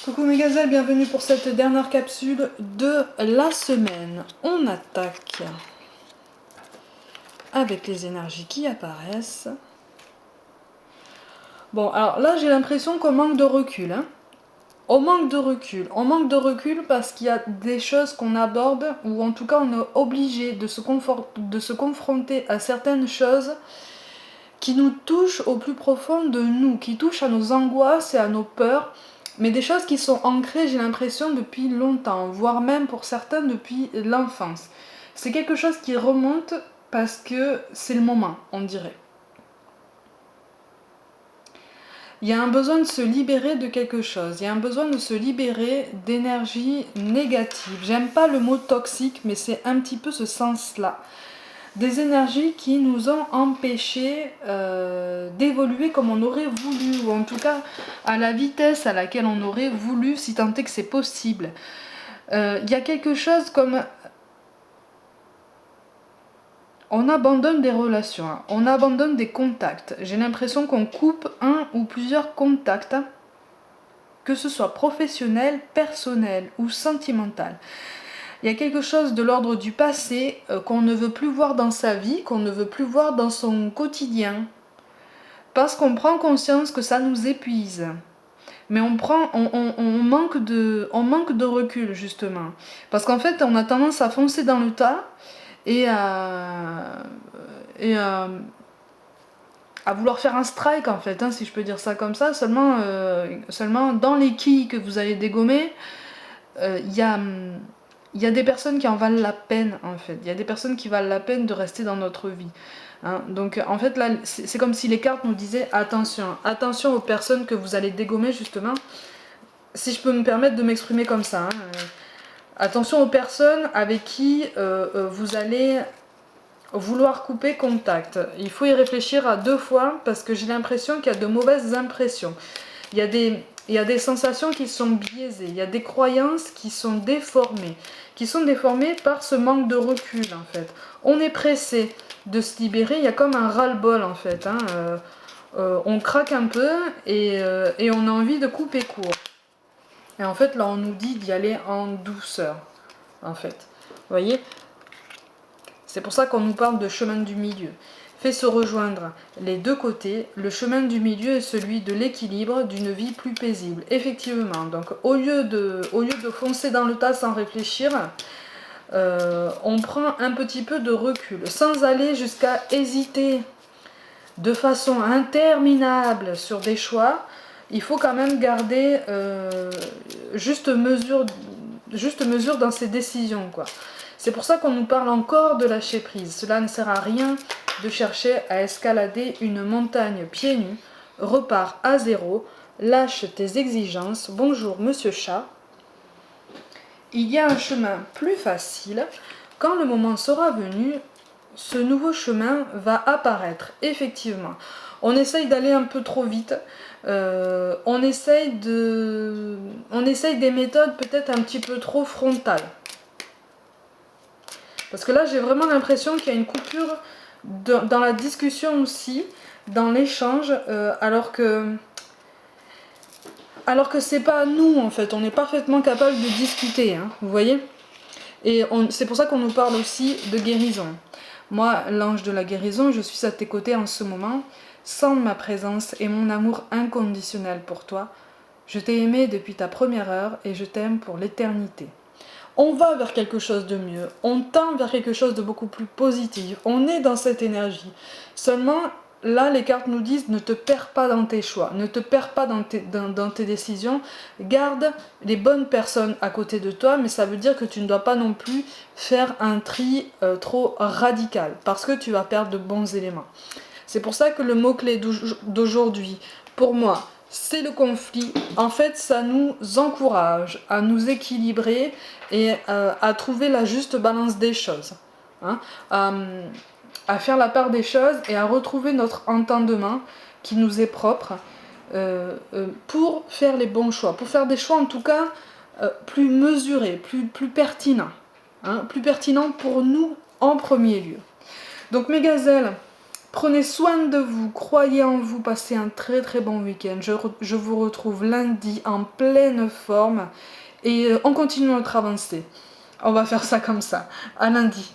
Coucou mes gazelles, bienvenue pour cette dernière capsule de la semaine. On attaque avec les énergies qui apparaissent. Bon, alors là j'ai l'impression qu'on manque de recul. On manque de recul parce qu'il y a des choses qu'on aborde, ou en tout cas on est obligé de se confronter à certaines choses qui nous touchent au plus profond de nous, qui touchent à nos angoisses et à nos peurs. Mais des choses qui sont ancrées, j'ai l'impression, depuis longtemps, voire même pour certains depuis l'enfance. C'est quelque chose qui remonte parce que c'est le moment, on dirait. Il y a un besoin de se libérer de quelque chose, il y a un besoin de se libérer d'énergie négative. J'aime pas le mot toxique, mais c'est un petit peu ce sens-là. Des énergies qui nous ont empêchés d'évoluer comme on aurait voulu, ou en tout cas à la vitesse à laquelle on aurait voulu, si tant est que c'est possible. Il y a quelque chose comme... On abandonne des relations, on abandonne des contacts. J'ai l'impression qu'on coupe un ou plusieurs contacts, que ce soit professionnel, personnel ou sentimental. Il y a quelque chose de l'ordre du passé qu'on ne veut plus voir dans sa vie, qu'on ne veut plus voir dans son quotidien. Parce qu'on prend conscience que ça nous épuise. Mais on manque de recul, justement. Parce qu'en fait, on a tendance à foncer dans le tas et à vouloir faire un strike, en fait, si je peux dire ça comme ça. Seulement dans les quilles que vous allez dégommer, il y a des personnes qui en valent la peine, en fait. Il y a des personnes qui valent la peine de rester dans notre vie. Donc, en fait, là, c'est comme si les cartes nous disaient attention aux personnes que vous allez dégommer, justement. Si je peux me permettre de m'exprimer comme ça. Attention aux personnes avec qui vous allez vouloir couper contact. Il faut y réfléchir à deux fois parce que j'ai l'impression qu'il y a de mauvaises impressions. Il y a des sensations qui sont biaisées, il y a des croyances qui sont déformées par ce manque de recul, en fait. On est pressé de se libérer, il y a comme un ras-le-bol, en fait. On craque un peu et on a envie de couper court. Et en fait, là, on nous dit d'y aller en douceur, en fait. Vous voyez ? C'est pour ça qu'on nous parle de chemin du milieu. Fait se rejoindre les deux côtés, le chemin du milieu est celui de l'équilibre, d'une vie plus paisible. Effectivement, donc au lieu de foncer dans le tas sans réfléchir, on prend un petit peu de recul, sans aller jusqu'à hésiter de façon interminable sur des choix. Il faut quand même garder juste mesure dans ses décisions, quoi. C'est pour ça qu'on nous parle encore de lâcher prise. Cela ne sert à rien de chercher à escalader une montagne pieds nus. Repars à zéro, lâche tes exigences. Bonjour Monsieur Chat. Il y a un chemin plus facile. Quand le moment sera venu, ce nouveau chemin va apparaître, effectivement. On essaye d'aller un peu trop vite. On essaye des méthodes peut-être un petit peu trop frontales. Parce que là, j'ai vraiment l'impression qu'il y a une coupure dans la discussion aussi, dans l'échange, alors que c'est pas à nous, en fait. On est parfaitement capable de discuter, vous voyez ? Et c'est pour ça qu'on nous parle aussi de guérison. Moi, l'ange de la guérison, je suis à tes côtés en ce moment. Sans ma présence et mon amour inconditionnel pour toi, je t'ai aimé depuis ta première heure et je t'aime pour l'éternité. On va vers quelque chose de mieux, on tend vers quelque chose de beaucoup plus positif, on est dans cette énergie. Seulement, là, les cartes nous disent ne te perds pas dans tes choix, ne te perds pas dans tes décisions, garde les bonnes personnes à côté de toi, mais ça veut dire que tu ne dois pas non plus faire un tri trop radical, parce que tu vas perdre de bons éléments. C'est pour ça que le mot-clé d'aujourd'hui, pour moi, c'est le conflit. En fait, ça nous encourage à nous équilibrer et à trouver la juste balance des choses. À faire la part des choses et à retrouver notre entendement qui nous est propre pour faire les bons choix. Pour faire des choix, en tout cas, plus mesurés, plus pertinents. Plus pertinents pour nous en premier lieu. Donc, mes gazelles, Prenez soin de vous, croyez en vous, passez un très très bon week-end. Je vous retrouve lundi en pleine forme et on continue notre avancée. On va faire ça comme ça. À lundi.